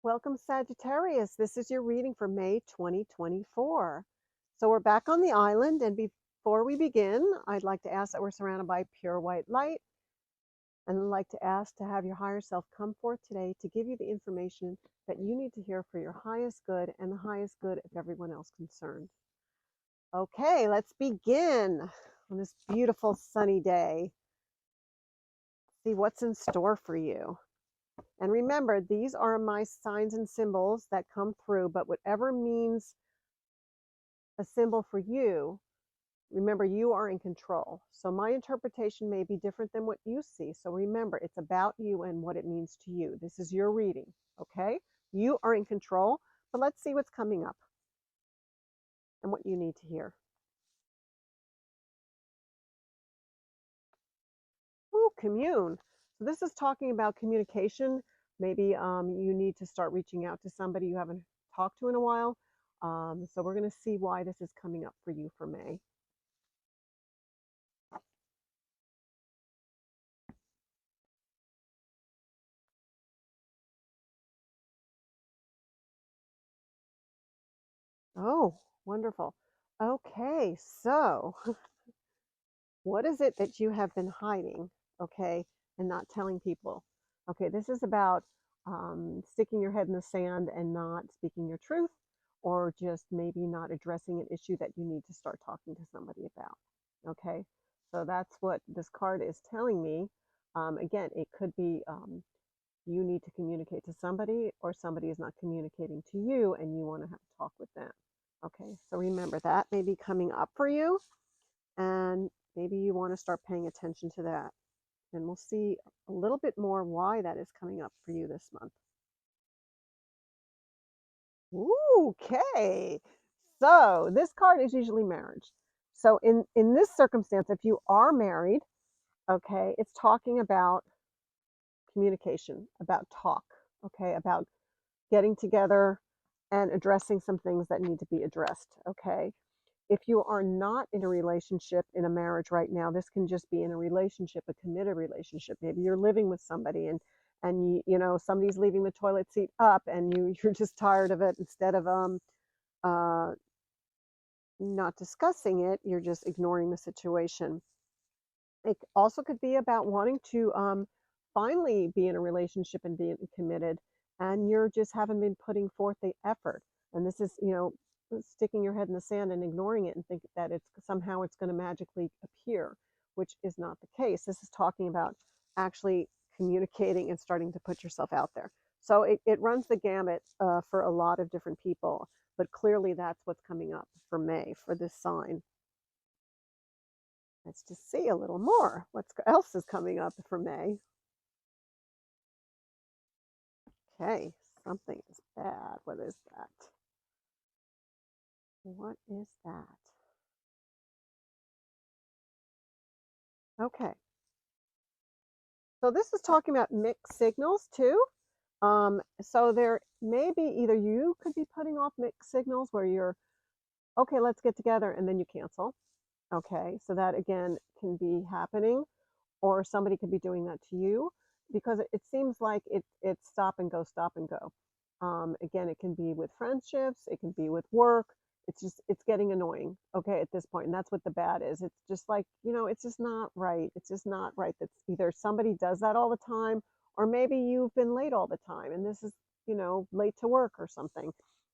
Welcome, Sagittarius. This is your reading for May 2024. So we're back on the island, and before we begin, I'd like to ask that we're surrounded by pure white light, and I'd like to ask to have your higher self come forth today to give you the information that you need to hear for your highest good and the highest good of everyone else concerned. Okay, let's begin on this beautiful sunny day. See what's in store for you. And remember, these are my signs and symbols that come through, but whatever means a symbol for you, remember, you are in control. So my interpretation may be different than what you see. So remember, it's about you and what it means to you. This is your reading, okay? You are in control, but let's see what's coming up and what you need to hear. Ooh, commune. So this is talking about communication. Maybe you need to start reaching out to somebody you haven't talked to in a while. So we're going to see why this is coming up for you for May. Oh, wonderful. Okay, so what is it that you have been hiding, okay, and not telling people? Okay, this is about sticking your head in the sand and not speaking your truth, or just maybe not addressing an issue that you need to start talking to somebody about. Okay, so that's what this card is telling me. Again, it could be you need to communicate to somebody, or somebody is not communicating to you and you want to have a talk with them. Okay, so remember that may be coming up for you, and maybe you want to start paying attention to that. And we'll see a little bit more why that is coming up for you this month. Ooh, okay. So this card is usually marriage. So in this circumstance, if you are married, okay, it's talking about communication, about talk, okay, about getting together and addressing some things that need to be addressed, okay? If you are not in a relationship, in a marriage right now, this can just be in a relationship, a committed relationship. Maybe you're living with somebody, and you know, somebody's leaving the toilet seat up and you're just tired of it. Instead of uh not discussing it, you're just ignoring the situation. It also could be about wanting to finally be in a relationship and be committed, and you're just haven't been putting forth the effort. And this is, you know, sticking your head in the sand and ignoring it and think that it's somehow it's going to magically appear, which is not the case. This is talking about actually communicating and starting to put yourself out there. So it runs the gamut for a lot of different people, but clearly that's what's coming up for May for this sign. Let's just see a little more. What else is coming up for May? Okay, something is bad. What is that? What is that? Okay, so this is talking about mixed signals too. So there may be either you could be putting off mixed signals where you're, okay, let's get together, and then you cancel. Okay, so that again can be happening, or somebody could be doing that to you, because it seems like it's stop and go, stop and go. Again, it can be with friendships, it can be with work. It's getting annoying, okay, at this point. And that's what the bad is. It's just like, you know, it's just not right. It's just not right. That's either somebody does that all the time, or maybe you've been late all the time and this is, you know, late to work or something.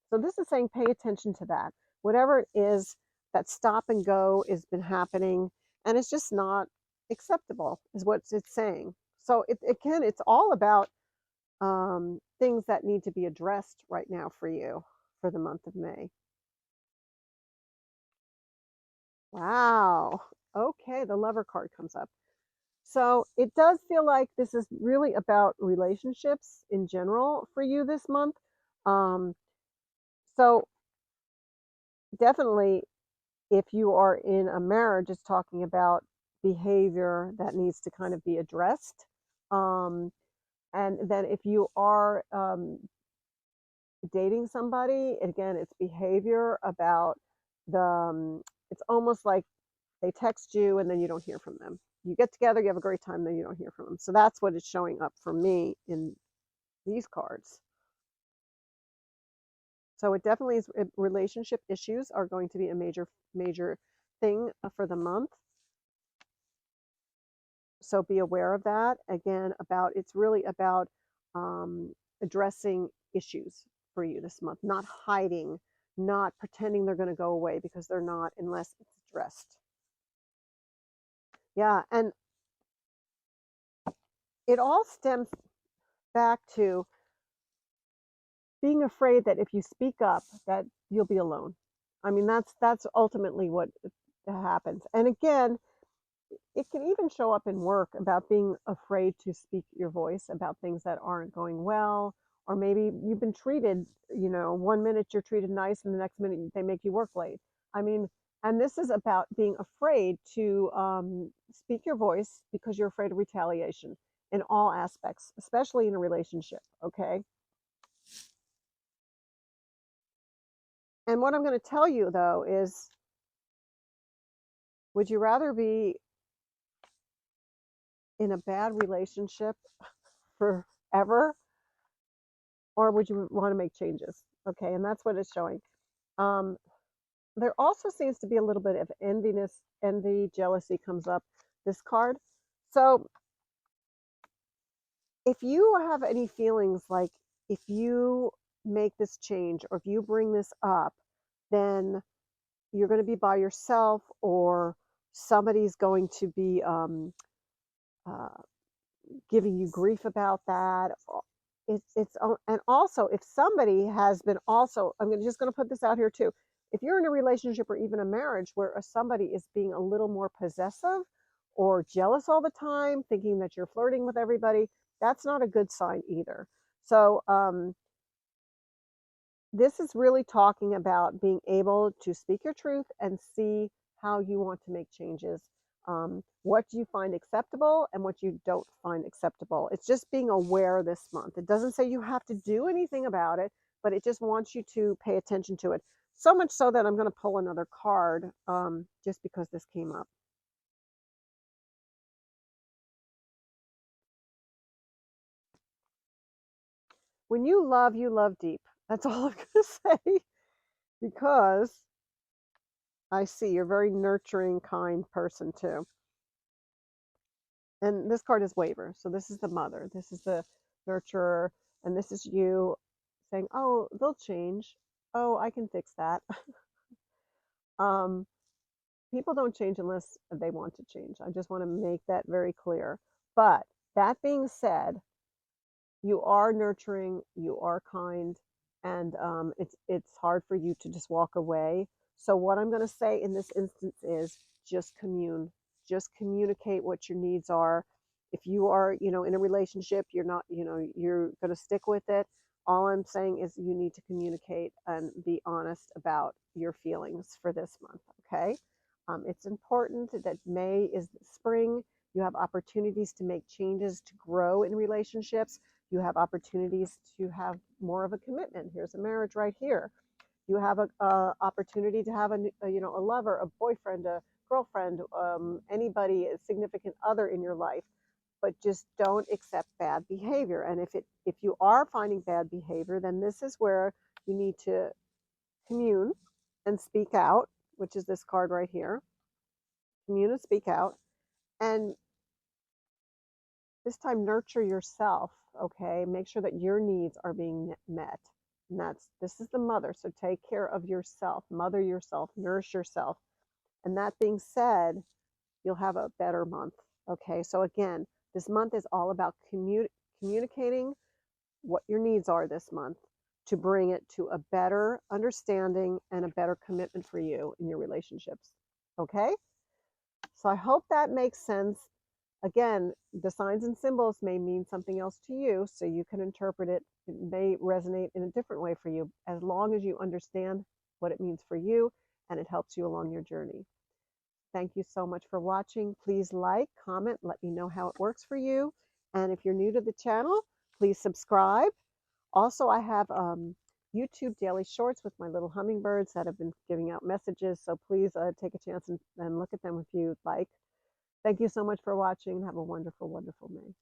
So this is saying pay attention to that. Whatever it is, that stop and go has been happening, and it's just not acceptable, is what it's saying. So again, it's all about things that need to be addressed right now for you for the month of May. Wow. Okay, the lover card comes up. So it does feel like this is really about relationships in general for you this month. Um, so definitely, if you are in a marriage, it's talking about behavior that needs to kind of be addressed. Um, and then if you are dating somebody, again, it's behavior about it's almost like they text you and then you don't hear from them. You get together, you have a great time, then you don't hear from them. So that's what is showing up for me in these cards. So it definitely is, relationship issues are going to be a major thing for the month. So be aware of that. Again, it's really about addressing issues for you this month, not hiding, not pretending they're going to go away, because they're not unless it's addressed. Yeah, and it all stems back to being afraid that if you speak up, that you'll be alone. I mean, that's ultimately what happens. And again, it can even show up in work about being afraid to speak your voice about things that aren't going well, or maybe you've been treated, 1 minute you're treated nice and the next minute they make you work late. I mean, and this is about being afraid to speak your voice because you're afraid of retaliation in all aspects, especially in a relationship. Okay. And what I'm going to tell you though is, would you rather be in a bad relationship forever, or would you want to make changes? Okay, and that's what it's showing. Um, there also seems to be a little bit of envy, jealousy comes up this card. So if you have any feelings like, if you make this change or if you bring this up, then you're going to be by yourself, or somebody's going to be uh, giving you grief about that. It's and also, if somebody has been also, just going to put this out here too. If you're in a relationship or even a marriage where somebody is being a little more possessive or jealous all the time, thinking that you're flirting with everybody, that's not a good sign either. So this is really talking about being able to speak your truth and see how you want to make changes. What do you find acceptable and what you don't find acceptable? It's just being aware this month. It doesn't say you have to do anything about it, but it just wants you to pay attention to it. So much so that I'm going to pull another card just because this came up. When you love deep. That's all I'm going to say, because I see you're a very nurturing, kind person too. And this card is waiver. So this is the mother. This is the nurturer. And this is you saying, oh, they'll change. Oh, I can fix that. um, People don't change unless they want to change. I just want to make that very clear. But that being said, you are nurturing, you are kind, and it's hard for you to just walk away. So what I'm going to say in this instance is, just just communicate what your needs are. If you are, in a relationship, you're not, you're going to stick with it. All I'm saying is you need to communicate and be honest about your feelings for this month. Okay. It's important that May is the spring. You have opportunities to make changes, to grow in relationships. You have opportunities to have more of a commitment. Here's a marriage right here. You have a opportunity to have a lover, a boyfriend, a girlfriend, anybody, a significant other in your life. But just don't accept bad behavior. And if you are finding bad behavior, then this is where you need to commune and speak out, which is this card right here. Commune and speak out. And this time, nurture yourself. Okay, make sure that your needs are being met. And this is the mother, so take care of yourself, mother yourself, nourish yourself. And that being said, you'll have a better month. Okay, so again, this month is all about communicating what your needs are this month, to bring it to a better understanding and a better commitment for you in your relationships. Okay, so I hope that makes sense. Again, the signs and symbols may mean something else to you, so you can interpret it. It may resonate in a different way for you, as long as you understand what it means for you and it helps you along your journey. Thank you so much for watching. Please like, comment, let me know how it works for you. And if you're new to the channel, please subscribe. Also, I have YouTube daily shorts with my little hummingbirds that have been giving out messages, so please take a chance and look at them if you'd like. Thank you so much for watching. Have a wonderful, wonderful May.